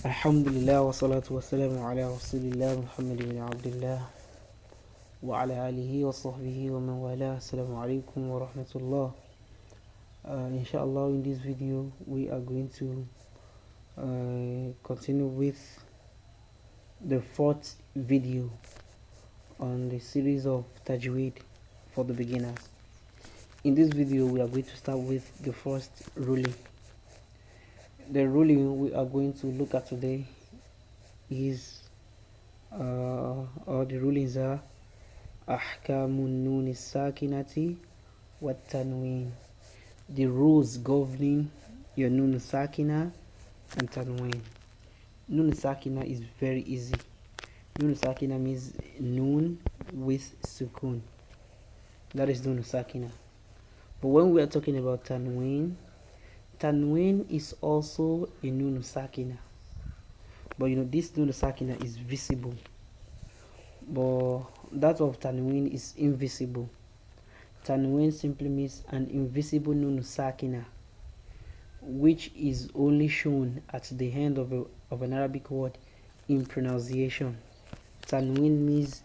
Alhamdulillah wa salatu wa salamu ala rasulillah Muhammad ibn Abdullah wa ala alihi wa sahbihi wa man wala. Assalamu alaikum wa rahmatullah. Inshallah, in this video we are going to continue with the fourth video on the series of Tajweed for the beginners. In this video we are going to start with the first ruling. The ruling we are going to look at today is or the rulings are ahkamun nun sakinati wa tanween, the rules governing your nun sakina and tanween. Nun sakina is very easy. Nun sakina means nun with sukun. That is nun sakina. But when we are talking about tanween, tanween is also a nun sakina. But this nun sakina is visible, but that of tanween is invisible. Tanween simply means an invisible nun sakina, which is only shown at the end of an Arabic word in pronunciation. Tanween means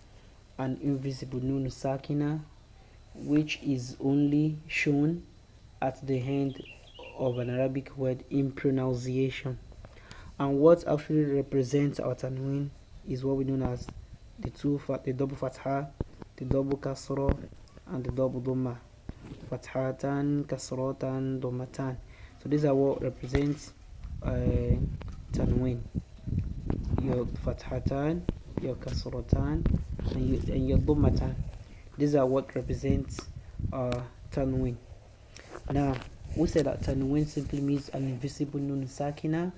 an invisible nun sakina, which is only shown at the end of an Arabic word in pronunciation. And what actually represents our tanween is what we know as the double fatha, the double kasra, and the double dhamma. Fathatan, kasratan, dhammatan. So these are what represents tanween. Your fathatan, your kasratan, and your dhammatan. These are what represents tanween. Now, we said that tanween simply means an invisible nun sakina,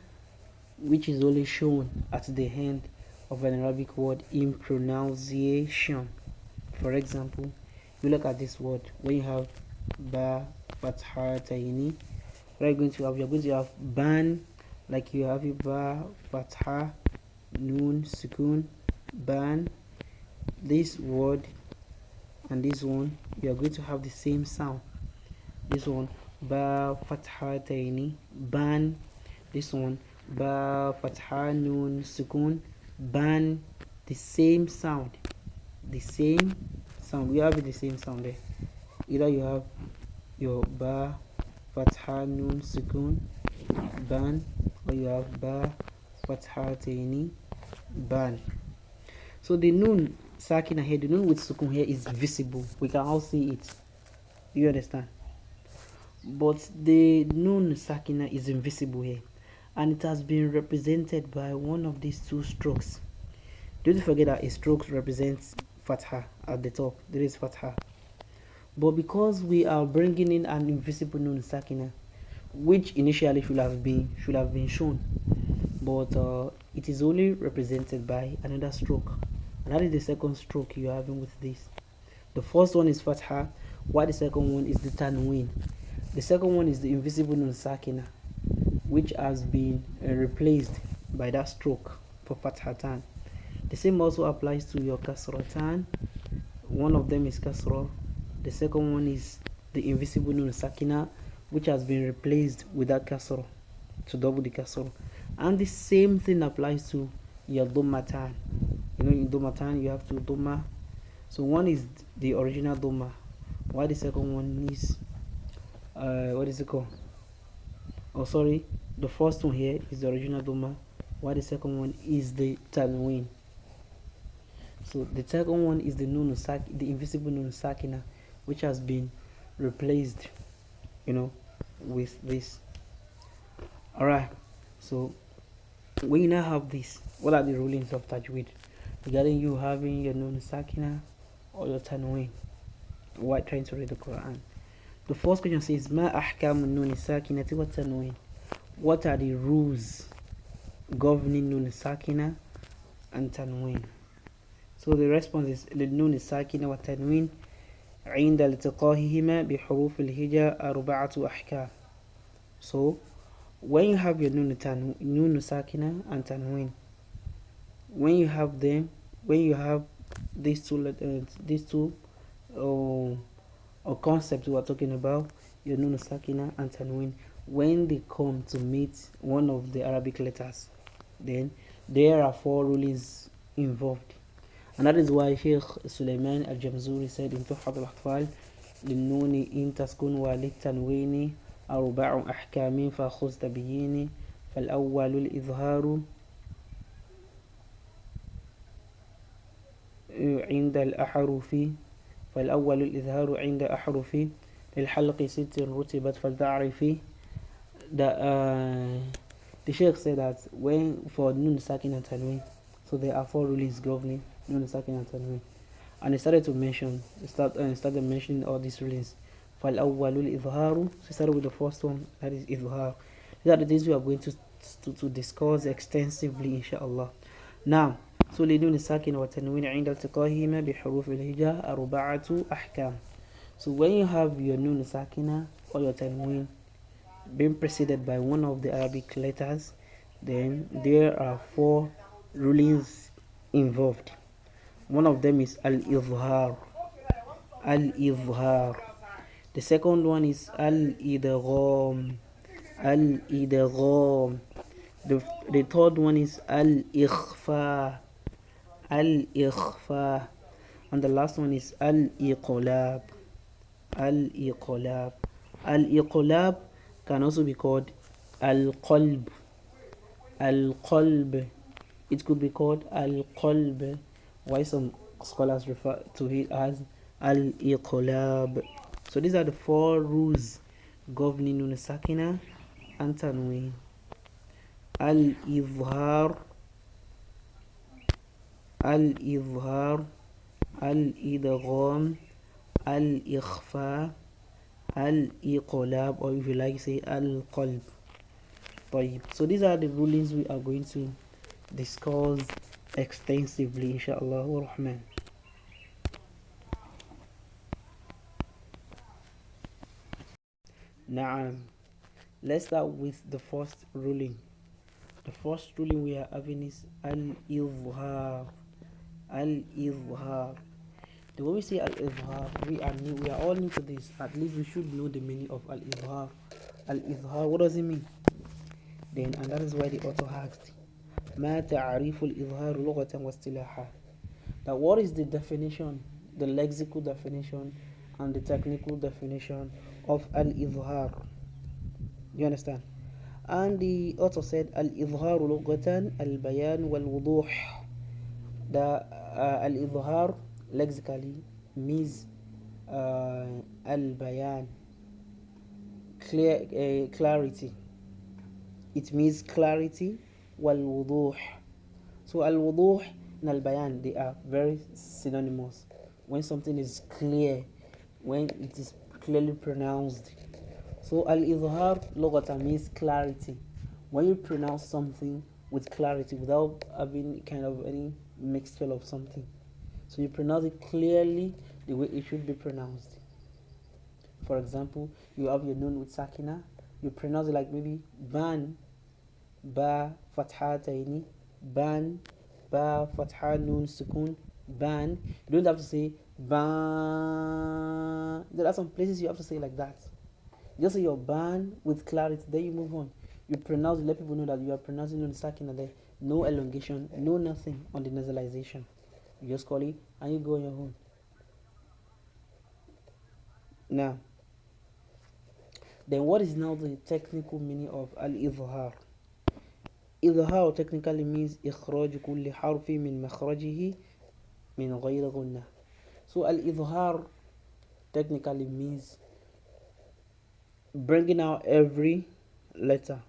which is only shown at the end of an Arabic word in pronunciation. For example, you look at this word. When you have ba fatha tayni, what are you going to have? You're going to have ban, like you have ba fatha nun sukun ban. This word and this one, you are going to have the same sound. This one ba fatha tayni ban. This one ba fatha nun sukun ban. The same sound, we have the same sound there. Either you have your ba fatha nun sukun ban, or you have ba fatha tayni ban. So the nun sakina here, the nun with sukun here is visible. We can all see it. You understand? But the nun sakina is invisible here, and it has been represented by one of these two strokes. Don't forget that a stroke represents fatha at the top. There is fatha. But because we are bringing in an invisible nun sakina, which initially should have been shown, but it is only represented by another stroke, and that is the second stroke you are having with this. The first one is fatha, while the second one is the tanween. The second one is the invisible nun sakina, which has been replaced by that stroke for fathatan. The same also applies to your kasratan. One of them is kasra. The second one is the invisible nun sakina, which has been replaced with that kasra to double the kasra. And the same thing applies to your dhammatan. In dhammatan you have two dhamma. So one is the original dhamma, while the second one is what is it called? Oh, sorry, the first one here is the original dhamma, while the second one is the tanween. So the second one is the the invisible nun sakina, which has been replaced, with this. Alright, so when you now have this, what are the rulings of tajweed regarding you having your nun sakina or your tanween while trying to read the Quran? The first question says, Ma ahkamun nun sakinati wa tanween. What are the rules governing nun sakina and tanween? So the response is للنون الساكنة والتنوين عند التقائهما بحروف الهجاء أربعة أحكام. So when you have your nun sakina and tanween, when you have these two concepts we are talking about, your nun sakina and tanween, when they come to meet one of the Arabic letters, then there are 4 rulings involved. And that is why Sheikh Sulaiman al-Jamzuri said in Tuhfat al-Atfal, للنون إن تسكن وللتنوين أربع أحكام فخذ تبييني فالأول الإظهار عند الأحرف فالأول الإظهار عند أحرف للحلق 6 رتبت فلتعرفي. The Sheikh said that when for Nun Sakin and Tanween, so there are 4 rulings governing Nun Sakin and Tanween, and he started mentioning all these rulings. فالأول الإظهار, so he started with the first one, that is إظهار. These are the things we are going to discuss extensively inshallah. Now, so لنون الساكن والتنوين عند التقائهما بحروف الهجاء أربعة أحكام. So when you have your Nun Sakina or your Tanween being preceded by one of the Arabic letters, then there are 4 rulings involved. One of them is al-izhar. Al-izhar. The second one is al-idgham. Al-idgham. The third one is al-ikhfa. Al-ikhfa. And the last one is al-iqlab. Al-iqlab. Al-iqlab can also be called al-qalb. Al-qalb. It could be called al-qalb, why some scholars refer to it as al-iqlab. So these are the 4 rules governing Nun Sakina and Tanween. Al-izhar, al-izhar, al-idgham, al-ikhfa, al-iqlab, or if you like say al-qalb. So these are the rulings we are going to discuss extensively inshallah ar-Rahman. Now let's start with the first ruling. The first ruling we are having is al-izhar. Al-izhar. The way we say al-izhar, we are all new to this. At least we should know the meaning of al-izhar. Al-izhar, what does it mean? Then, and that is why the author asked, ما تعريف الإظهار لغة واصطلاحا. That what is the definition, the lexical definition and the technical definition of al-izhar? You understand? And the author said al-izhar لغة البيان والوضوح. The al-izhar lexically means al-bayan, clarity. It means clarity. Wal-wuduh. So al-wuduh and al-bayan, they are very synonymous. When something is clear, when it is clearly pronounced. So al-izhar lugatan means clarity. When you pronounce something with clarity without having kind of any mixture of something, so you pronounce it clearly the way it should be pronounced. For example, you have your nun with sakina, you pronounce it like maybe ban, ba fathataini, ban, ba fatha nun sukun, ban. You don't have to say ban. There are some places you have to say like that. Just say your ban with clarity, then you move on. You pronounce, let people know that you are pronouncing nun sakina there. No elongation, no nothing on the nasalization. You just call it and you go on your own. Now, then what is now the technical meaning of al-izhar? Izhar technically means إخراج كل حرف من مخرجه من غير غنة. So al-izhar technically means bringing out every letter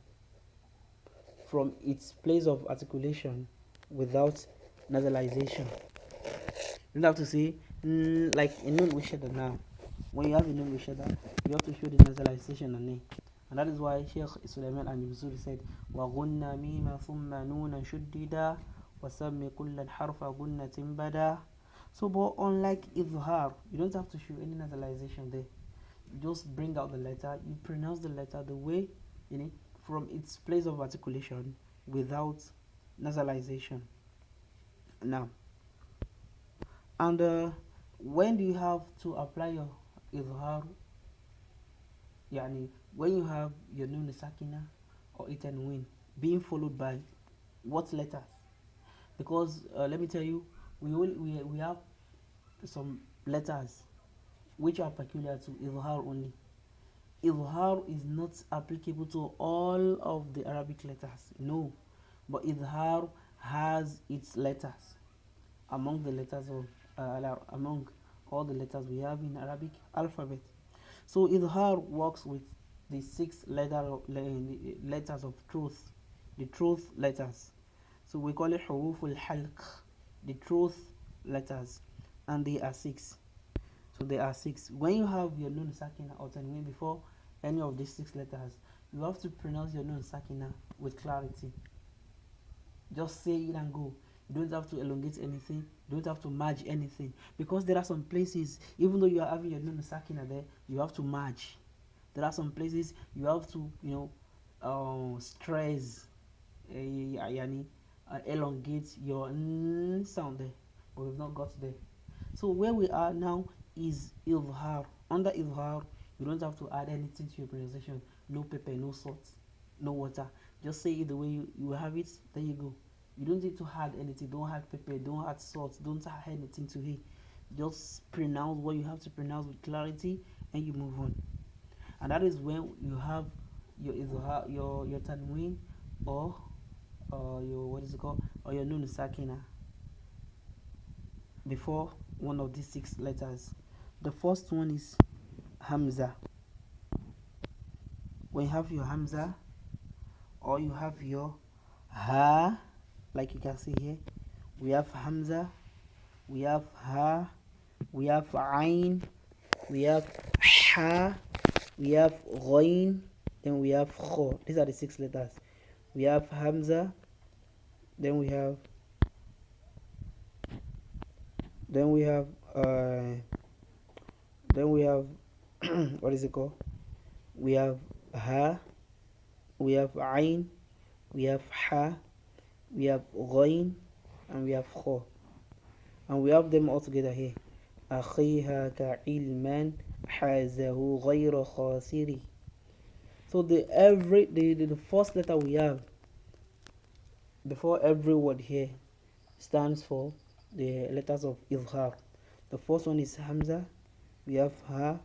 from its place of articulation without nasalization. You don't have to say like in nun wishada now. When you have a nun wishada, you have to show the nasalization on it. And that is why Sheikh Sulaiman al-Jamzuri said, وَغُنَّ مِيمَ ثُمَّ نُونًا شُدِّدًا وَسَمِّ كُلًّا حَرْفَ غُنَّةٍ بَدًا. So, but unlike izhar, you don't have to show any nasalization there. You just bring out the letter, you pronounce the letter the way, from its place of articulation without nasalization. Now, and when do you have to apply your izhar? Yani when you have your nun sakina or tanween being followed by What letters? Because let me tell you, we have some letters which are peculiar to izhar only. Izhar is not applicable to all of the Arabic letters, no, but izhar has its letters among the letters of among all the letters we have in Arabic alphabet. So izhar works with the letters of truth, the truth letters. So we call it huruf al-halq, the truth letters, and they are six. So there are six. When you have your nun sakina or tanween before any of these six letters, you have to pronounce your nun sakina with clarity. Just say it and go. You don't have to elongate anything. You don't have to merge anything, because there are some places, even though you are having your nun sakina there, you have to merge. There are some places you have to, stress, elongate your sound there, but we've not got there. So where we are now is izhar. Under izhar, you don't have to add anything to your pronunciation. No pepper, no salt, no water. Just say it the way you have it. There you go. You don't need to add anything. Don't add pepper, don't add salt, don't add anything to it. Just pronounce what you have to pronounce with clarity, and you move on. And that is when you have your izhar, your tanween, or your, what is it called, or your nun sakina before one of these six letters. The first one is hamza. When you have your hamza, or you have your ha, like you can see here, we have hamza, we have ha, we have ain, we have ha, we have ghain, then we have kho. These are the six letters. We have hamza, then we have what is it called? We have ha, we have ain, we have ha, we have ghain, and we have kho. And we have them all together here. أخيها كعلما حازه غير خاسر. So the first letter we have before every word here stands for the letters of izhar. The first one is hamza, we have ha,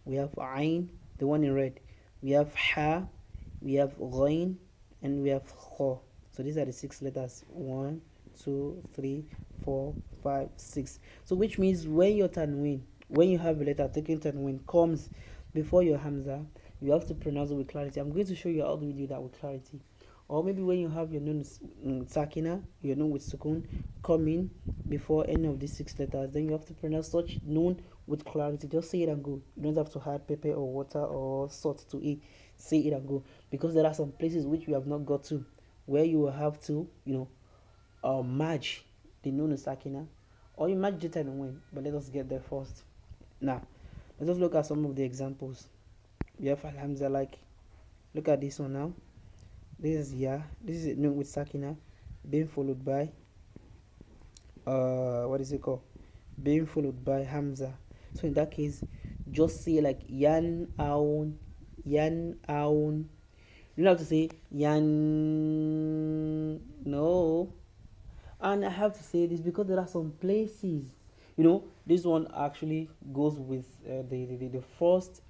we have ain, the one in red, we have ha, we have ghain, and we have kho. So these are the six letters. 1, 2, 3, 4, 5, 6. So which means when your tanween, when you have a letter taking tanween comes before your hamza, you have to pronounce it with clarity. I'm going to show you how to do that with clarity. Or maybe when you have your nun sakina, your nun with sukun coming before any of these six letters, then you have to pronounce such nun with clarity. Just say it and go. You don't have to add pepper or water or salt to it. Say it and go. Because there are some places which we have not got to, where you will have to, merge the nun sakina, or you merge it and win. But let us get there first. Now, let us look at some of the examples. We have alhamza, like, look at this one now. This is ya. This is nun with sakina being followed by what is it called? Being followed by hamza. So in that case, just say like yan aun, yan aun. You don't have to say yan. No. And I have to say this because there are some places, this one actually goes with the first,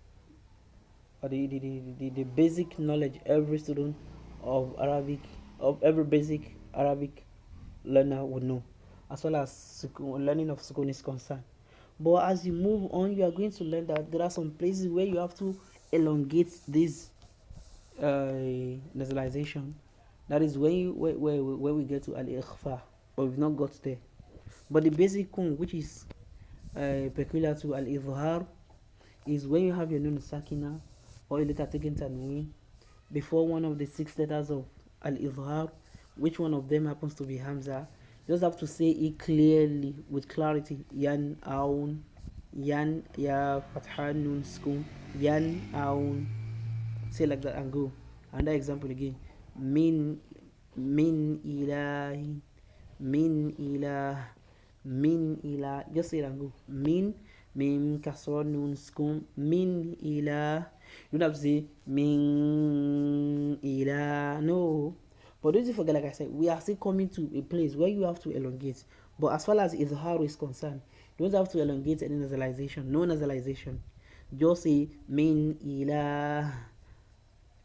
the basic knowledge every student of Arabic, of every basic Arabic learner would know, as well as learning of sukun is concerned. But as you move on, you are going to learn that there are some places where you have to elongate this nasalization. That is when we get to al-ikhfa, but we've not got there. But the basic one, which is peculiar to al-izhar, is when you have your nun sakina or a letter taken tanween before one of the six letters of al-izhar, which one of them happens to be hamza. You just have to say it clearly with clarity. Yan aun, yan ya fatha nun sukun, yan aun. Say like that and go. Another example again. Min ilahi, min ilah, min ilah. Just say it and go. Min kasra nun sukun, min ilah. You don't have to say min ilah. No. But don't you forget, like I said, we are still coming to a place where you have to elongate. But as far as izhar is concerned, you don't have to elongate any nasalization. No nasalization. Just say min ila.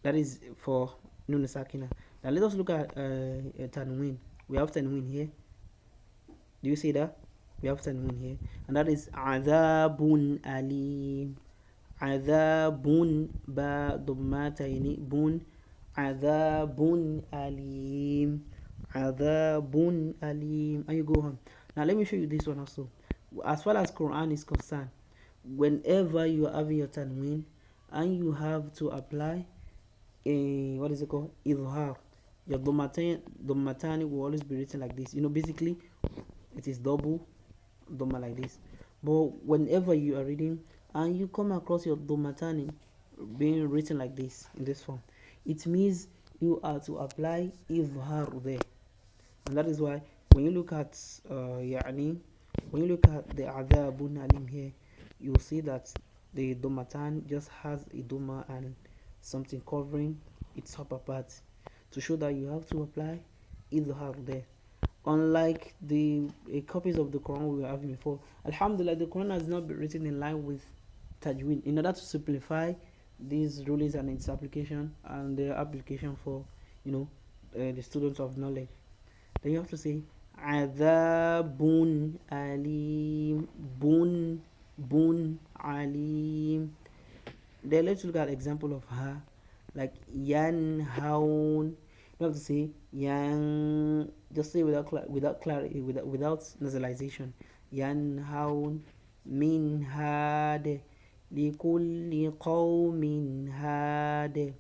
That is for nun sakina. Now let us look at tanwin. We have tanwin here. Do you see that? We have tanwin here, and that is adhabun alim. Adhabun ba dhammataini bun. Adhabun alim. Adhabun alim. And you go on. Now let me show you this one also. As far as Quran is concerned, whenever you are having your tanwin and you have to apply a, what is it called, izhar, your dhammatani will always be written like this. Basically it is double dhamma like this. But whenever you are reading and you come across your dhammatani being written like this, in this form, it means you are to apply izhar there. And that is why when you look at when you look at the adhabun alim here, you'll see that the dhammatan just has a dhamma and something covering its upper part, to show that you have to apply izhar there. Unlike the copies of the Quran we were having before, alhamdulillah, the Quran has not been written in line with Tajweed, in order to simplify these rulings and its application and their application for the students of knowledge. Then you have to say adhabun alim, bun alim. Then let's look at example of ha, like yanhaun. You have to say yan, just say without clarity, without nasalization. Yanhaun min hade likulli qawmin hade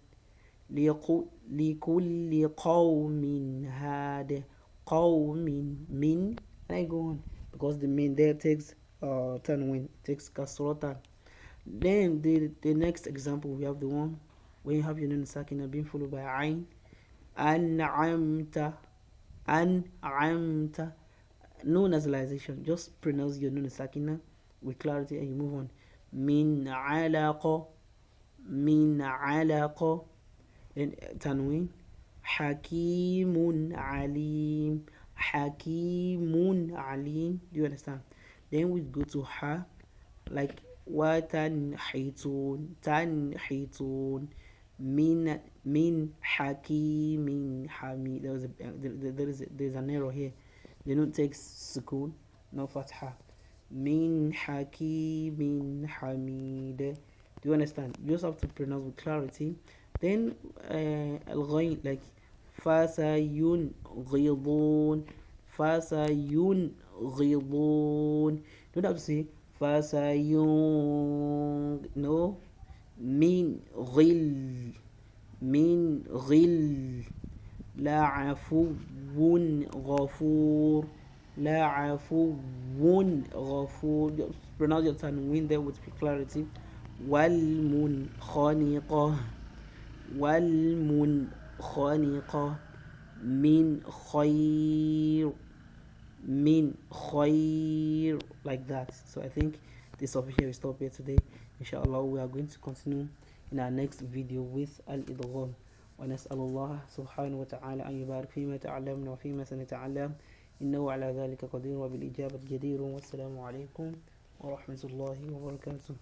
likulli qawmin hade qawmin min, and I go on, because the min there takes tanwin, takes kasratan. Then the next example, we have the one where you have your nun sakina being followed by ain. An'amta, an'amta. No nasalization, just pronounce your nun sakina with clarity and you move on. Min alaqa, min alaqa. Then tanwin. Hakimun alim, hakimun alim. Do you understand? Then we go to ha, like وتنحتون تنحتون min hakimin hamid. There's an error here. They don't take sukun, no fatha. Min hakimin hamid. Do you understand? You just have to pronounce with clarity. Then al-ghayn, like fasayun ghidun, fasayun ghidun. You don't have to say fasayun, no. Min ghil, la afuwun ghafur, la afuwun ghafur. Just pronounce your tanwin there with clarity. Wal munkhaniqah, min khair, like that. So I think this official will stop here today. Inshallah, we are going to continue in our next video with al-idgham. ونسأل الله سبحانه وتعالى أن يبارك فيما تعلمنا وفيما سنتعلم إنه على ذلك قدير وبالإجابة جدير. والسلام عليكم ورحمة الله وبركاته.